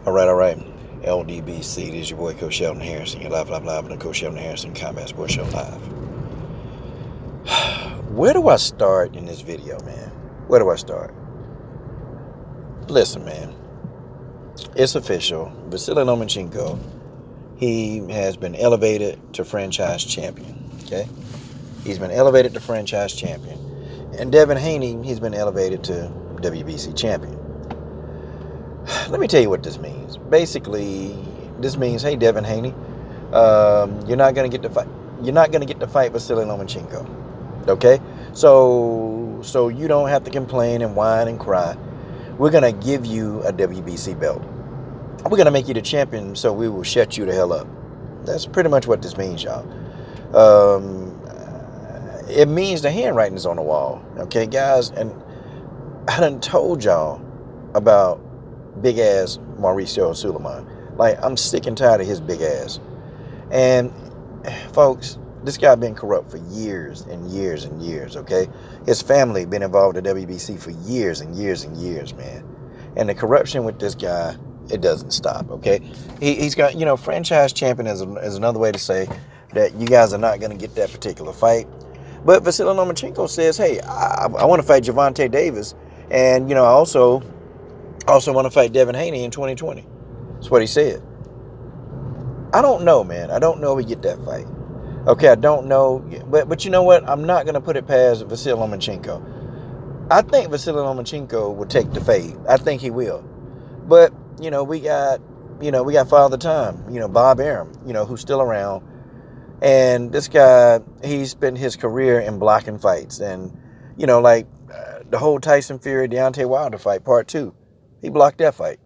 All right. LDBC, this is your boy, Coach Sheldon Harrison. You're live on the Coach Sheldon Harrison Combat Sports Show Live. Where do I start in this video, man? Where do I start? Listen, man. It's official. Vasily Lomachenko, he has been elevated to franchise champion, okay? He's been elevated to franchise champion. And Devin Haney, he's been elevated to WBC champion. Let me tell you what this means. Basically, this means, hey, Devin Haney, you're not gonna get to fight. You're not gonna get to fight Vasily Lomachenko, okay? So you don't have to complain and whine and cry. We're gonna give you a WBC belt. We're gonna make you the champion, so we will shut you the hell up. That's pretty much what this means, y'all. It means the handwriting is on the wall, okay, guys? And I done told y'all about big ass Mauricio Suleiman. Like, I'm sick and tired of his big ass. And folks, this guy been corrupt for years and years and years, okay? His family been involved in WBC for years and years and years, man. And the corruption with this guy, it doesn't stop, okay? He's got, franchise champion is another way to say that you guys are not going to get that particular fight. But Vasily Lomachenko says, hey, I want to fight Gervonta Davis. And, I also want to fight Devin Haney in 2020. That's what he said. I don't know, man. I don't know if we get that fight. Okay, I don't know. But you know what? I'm not going to put it past Vasily Lomachenko. I think Vasily Lomachenko will take the fade. I think he will. But, we got Father Time, Bob Arum, who's still around. And this guy, he spent his career in blocking fights. And, the whole Tyson Fury, Deontay Wilder fight, part 2. He blocked that fight.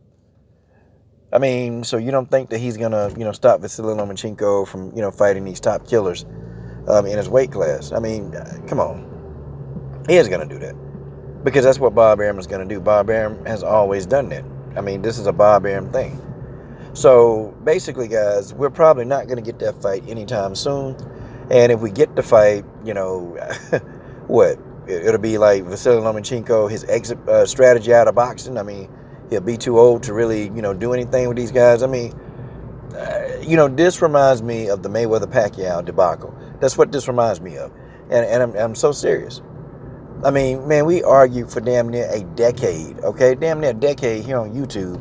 I mean, so you don't think that he's going to, stop Vasily Lomachenko from, fighting these top killers in his weight class? I mean, come on. He is going to do that. Because that's what Bob Arum is going to do. Bob Arum has always done that. I mean, this is a Bob Arum thing. So, basically, guys, we're probably not going to get that fight anytime soon. And if we get the fight, what? It'll be like Vasily Lomachenko, his exit strategy out of boxing. I mean, he'll be too old to really, do anything with these guys. I mean, this reminds me of the Mayweather-Pacquiao debacle. That's what this reminds me of. And I'm so serious. I mean, man, we argued for damn near a decade, okay? Damn near a decade here on YouTube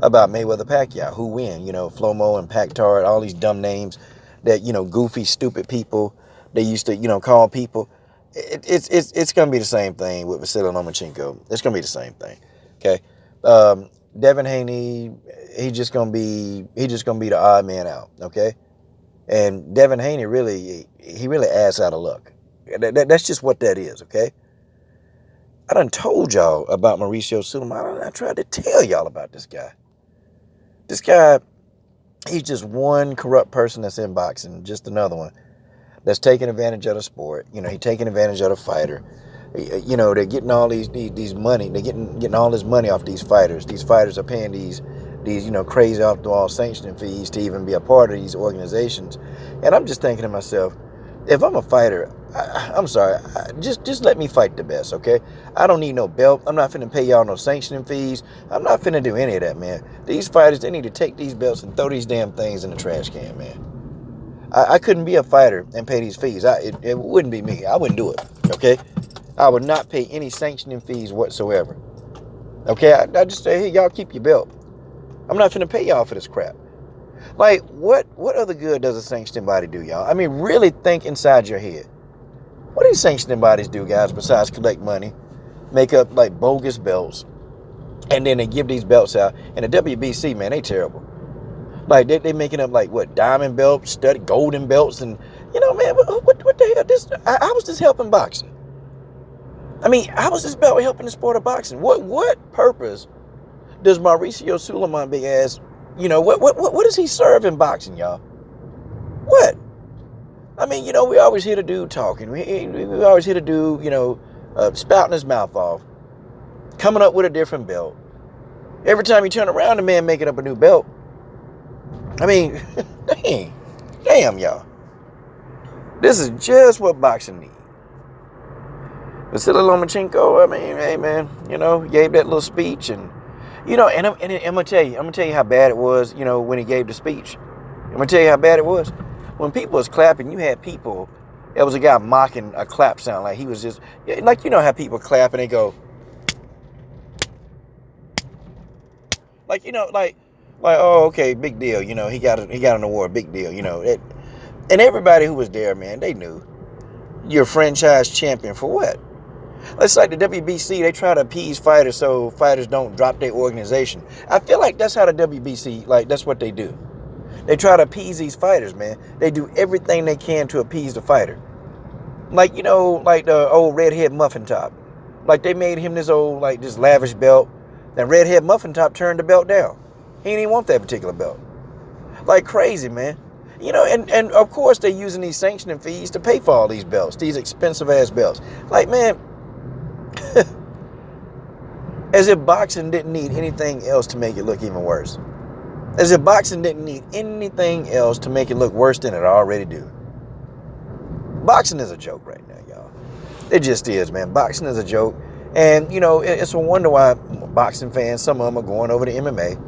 about Mayweather-Pacquiao. Who win? Flomo and Pactard, all these dumb names that, goofy, stupid people, they used to, call people. It's going to be the same thing with Vasily Lomachenko. It's going to be the same thing, okay? Devin Haney, he's just gonna be the odd man out, okay? And Devin Haney really ass out of luck. That's just what that is, okay? I done told y'all about Mauricio Suleiman. I tried to tell y'all about this guy. This guy, he's just one corrupt person that's in boxing, just another one that's taking advantage of the sport. He's taking advantage of the fighter. They're getting all these money. They're getting all this money off these fighters. These fighters are paying these crazy off the wall sanctioning fees to even be a part of these organizations. And I'm just thinking to myself, if I'm a fighter, I'm sorry, just let me fight the best, okay? I don't need no belt. I'm not finna pay y'all no sanctioning fees. I'm not finna do any of that, man. These fighters, they need to take these belts and throw these damn things in the trash can, man. I couldn't be a fighter and pay these fees. It wouldn't be me. I wouldn't do it, okay? I would not pay any sanctioning fees whatsoever. Okay, I just say, hey, y'all keep your belt. I'm not finna pay y'all for this crap. Like, what other good does a sanctioning body do, y'all? I mean, really think inside your head. What do these sanctioning bodies do, guys, besides collect money, make up, like, bogus belts, and then they give these belts out? And the WBC, man, they terrible. Like, they making up, like, what, diamond belts, studded golden belts, and, man, what the hell? How was this helping boxing? I mean, how was this belt helping the sport of boxing? What purpose does Mauricio Suleiman, big ass, what does he serve in boxing, y'all? What? I mean, we always hear the dude talking. We always hear the dude, spouting his mouth off, coming up with a different belt. Every time you turn around, the man making up a new belt. I mean, damn, y'all. This is just what boxing needs. Vasily Lomachenko, I mean, hey, man, he gave that little speech, and, I'm gonna tell you how bad it was. When he gave the speech, I'm gonna tell you how bad it was. When people was clapping, you had people. There was a guy mocking a clap sound, like he was just like how people clap and they go like oh, okay, big deal. He got an award, big deal. And everybody who was there, man, they knew you're a franchise champion for what? It's like the WBC, they try to appease fighters so fighters don't drop their organization. I feel like that's how the WBC, that's what they do. They try to appease these fighters, man. They do everything they can to appease the fighter. Like the old redhead muffin top. Like they made him this old, this lavish belt. Then redhead muffin top turned the belt down. He didn't even want that particular belt. Like crazy, man. And of course they're using these sanctioning fees to pay for all these belts, these expensive ass belts. Like, man, as if boxing didn't need anything else to make it look even worse. As if boxing didn't need anything else to make it look worse than it already do. Boxing is a joke right now, y'all. It just is, man. Boxing is a joke. And, it's a wonder why boxing fans, some of them are going over to MMA.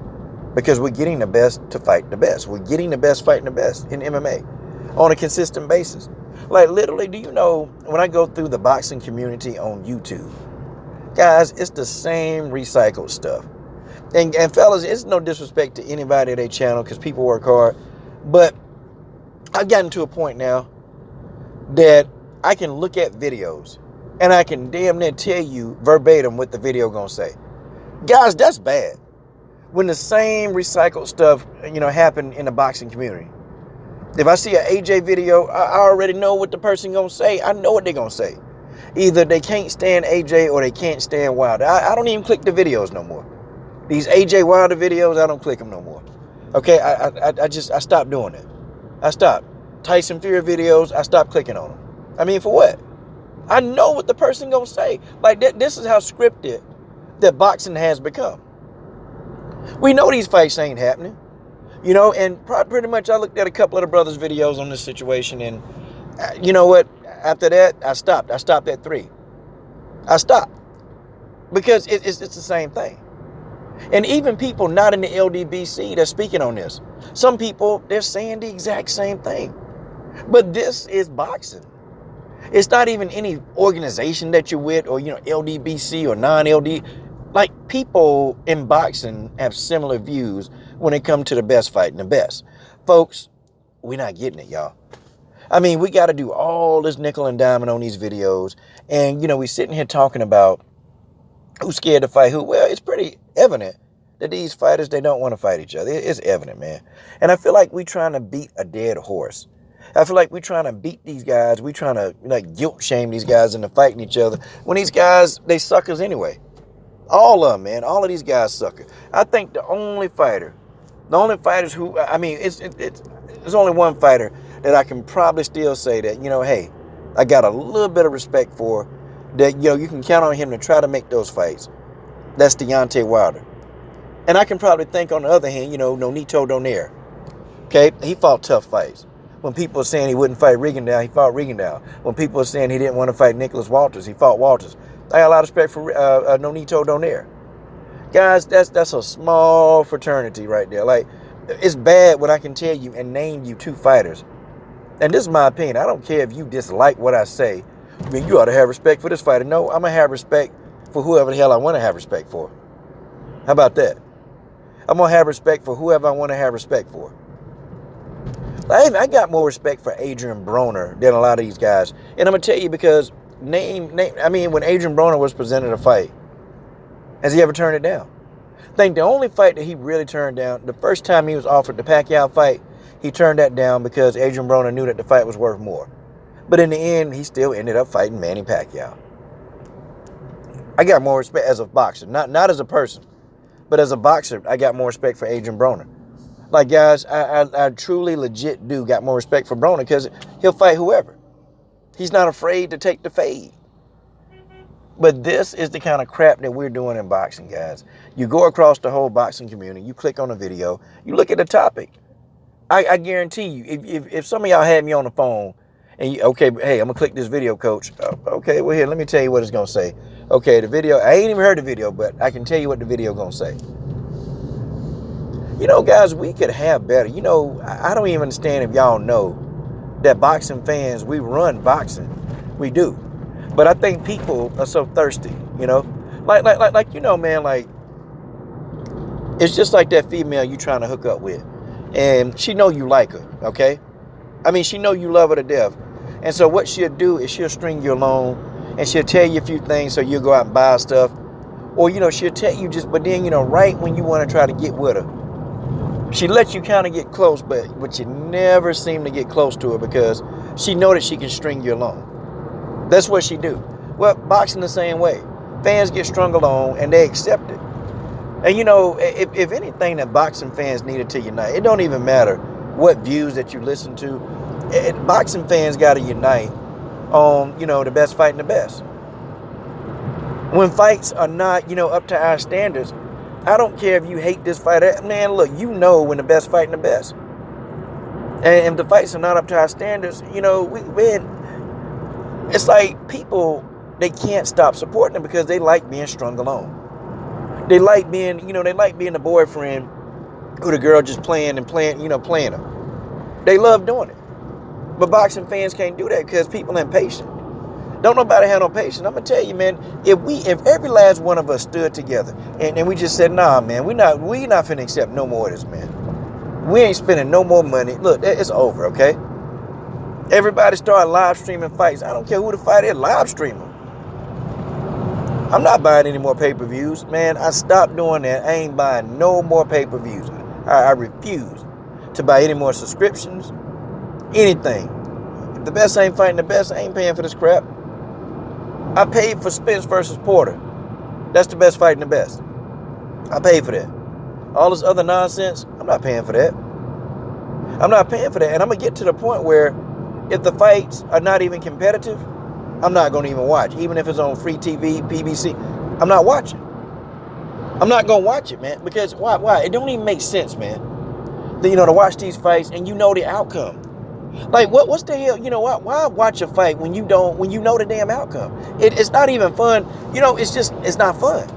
Because we're getting the best to fight the best. We're getting the best fighting the best in MMA on a consistent basis. Like literally, do you know, when I go through the boxing community on YouTube, guys, it's the same recycled stuff. And fellas, it's no disrespect to anybody at their channel because people work hard. But I've gotten to a point now that I can look at videos and I can damn near tell you verbatim what the video gonna say. Guys, that's bad. When the same recycled stuff, happen in the boxing community. If I see an AJ video, I already know what the person gonna say. I know what they're gonna say. Either they can't stand AJ or they can't stand Wilder. I don't even click the videos no more. These AJ Wilder videos, I don't click them no more. Okay, I stopped doing it. I stopped. Tyson Fury videos, I stopped clicking on them. I mean, for what? I know what the person gonna say. Like this is how scripted that boxing has become. We know these fights ain't happening, and pretty much I looked at a couple of the brothers' videos on this situation, and you know what? After that, I stopped. I stopped at 3. I stopped because it's the same thing. And even people not in the LDBC that's speaking on this, some people, they're saying the exact same thing. But this is boxing. It's not even any organization that you're with or, LDBC or non-LD. Like, people in boxing have similar views when it comes to the best fighting the best. Folks, we're not getting it, y'all. I mean, we got to do all this nickel and diamond on these videos. And, we're sitting here talking about who's scared to fight who. Well, it's pretty evident that these fighters, they don't want to fight each other. It's evident, man. And I feel like we're trying to beat a dead horse. I feel like we're trying to beat these guys. We're trying to, guilt shame these guys into fighting each other. When these guys, they suckers anyway. All of them, man. All of these guys sucker. I think the only fighters who, there's only one fighter that I can probably still say that, hey, I got a little bit of respect for, that, you can count on him to try to make those fights. That's Deontay Wilder. And I can probably think on the other hand, Nonito Donaire. Okay? He fought tough fights. When people are saying he wouldn't fight Rigondeaux, he fought Rigondeaux. When people are saying he didn't want to fight Nicholas Walters, he fought Walters. I got a lot of respect for Nonito Donaire. Guys, that's a small fraternity right there. Like, it's bad when I can tell you and name you 2 fighters. And this is my opinion. I don't care if you dislike what I say. I mean, you ought to have respect for this fighter. No, I'm going to have respect for whoever the hell I want to have respect for. How about that? I'm going to have respect for whoever I want to have respect for. I got more respect for Adrian Broner than a lot of these guys. And I'm going to tell you because when Adrian Broner was presented a fight, has he ever turned it down? I think the only fight that he really turned down, the first time he was offered the Pacquiao fight, he turned that down because Adrian Broner knew that the fight was worth more. But in the end, he still ended up fighting Manny Pacquiao. I got more respect as a boxer, not as a person, but as a boxer, I got more respect for Adrian Broner. Like, guys, I truly legit do got more respect for Broner because he'll fight whoever. He's not afraid to take the fade. But this is the kind of crap that we're doing in boxing, guys. You go across the whole boxing community, you click on a video, you look at the topic. I guarantee you, if some of y'all had me on the phone, and okay, hey, I'm going to click this video, coach. Okay, well, here, let me tell you what it's going to say. Okay, the video, I ain't even heard the video, but I can tell you what the video going to say. You know, guys, we could have better. You know, I don't even understand if y'all know that boxing fans, we run boxing. We do. But I think people are so thirsty, you know? Like you know, man, like, it's just like that female you trying to hook up with. And she know you like her, okay? I mean, she know you love her to death. And so what she'll do is she'll string you along and she'll tell you a few things so you'll go out and buy stuff. Or, you know, she'll tell you just, but then, you know, right when you want to try to get with her, she lets you kind of get close, but you never seem to get close to her because she know that she can string you along. That's what she do. Well, boxing the same way. Fans get strung along and they accept it. And you know, if anything that boxing fans needed to unite, it don't even matter what views that you listen to. Boxing fans got to unite on, you know, the best fighting the best. When fights are not, you know, up to our standards, I don't care if you hate this fighter. Man, look, you know when the best fighting the best. And if the fights are not up to our standards, you know, it's like people, they can't stop supporting them because they like being strung along. They like being, you know, they like being the boyfriend who the girl just playing, you know, playing them. They love doing it. But boxing fans can't do that because people are impatient. Don't nobody have no patience. I'm going to tell you, man, if every last one of us stood together and we just said, nah, man, we not finna accept no more of this, man. We ain't spending no more money. Look, it's over, okay? Everybody start live streaming fights. I don't care who the fight is, live stream them. I'm not buying any more pay-per-views. Man, I stopped doing that. I ain't buying no more pay-per-views. I refuse to buy any more subscriptions, anything. If the best ain't fighting the best, I ain't paying for this crap. I paid for Spence versus Porter. That's the best fighting the best. I paid for that. All this other nonsense, I'm not paying for that. I'm not paying for that. And I'm going to get to the point where if the fights are not even competitive, I'm not going to even watch. Even if it's on free TV, PBC, I'm not watching. I'm not going to watch it, man. Because why? It don't even make sense, man. You know, to watch these fights and you know the outcome. Like, what's the hell? You know, why watch a fight when you know the damn outcome? It's not even fun. You know, it's not fun.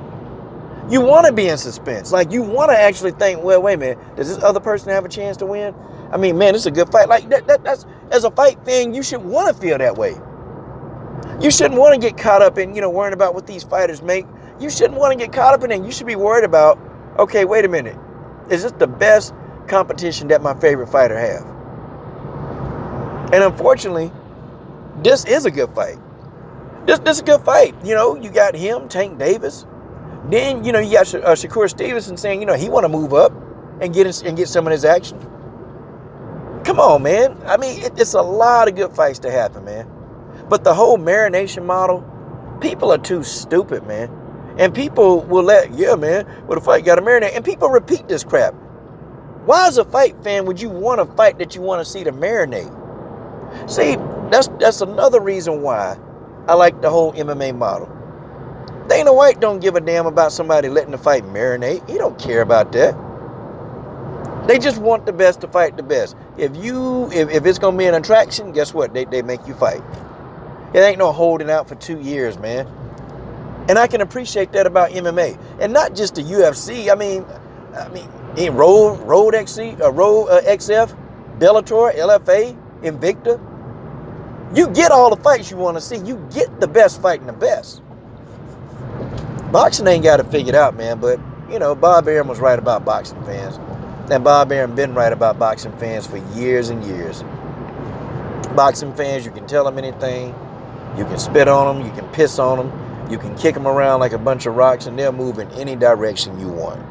You want to be in suspense. Like, you want to actually think, well, wait a minute, does this other person have a chance to win? I mean, man, it's a good fight. Like, that's as a fight fan, you should want to feel that way. You shouldn't want to get caught up in, you know, worrying about what these fighters make. You shouldn't want to get caught up in it. You should be worried about, okay, wait a minute. Is this the best competition that my favorite fighter have? And unfortunately, this is a good fight. This is a good fight. You know, you got him, Tank Davis. Then, you know, you got Shakur Stevenson saying, you know, he want to move up and get some of his action. Come on, man. I mean, it's a lot of good fights to happen, man. But the whole marination model, people are too stupid, man. And people will yeah, man, well, the fight got to marinate. And people repeat this crap. Why, as a fight fan, would you want a fight that you want to see to marinate? See, that's another reason why I like the whole MMA model. Dana White don't give a damn about somebody letting the fight marinate. He don't care about that. They just want the best to fight the best. If it's gonna be an attraction, guess what? They make you fight. It ain't no holding out for 2 years, man. And I can appreciate that about MMA, and not just the UFC. I mean, in Road XF, Bellator, LFA, Invicta. You get all the fights you want to see. You get the best fighting the best. Boxing ain't got it figured out, man. But, you know, Bob Arum was right about boxing fans. And Bob Arum been right about boxing fans for years and years. Boxing fans, you can tell them anything. You can spit on them. You can piss on them. You can kick them around like a bunch of rocks, and they'll move in any direction you want.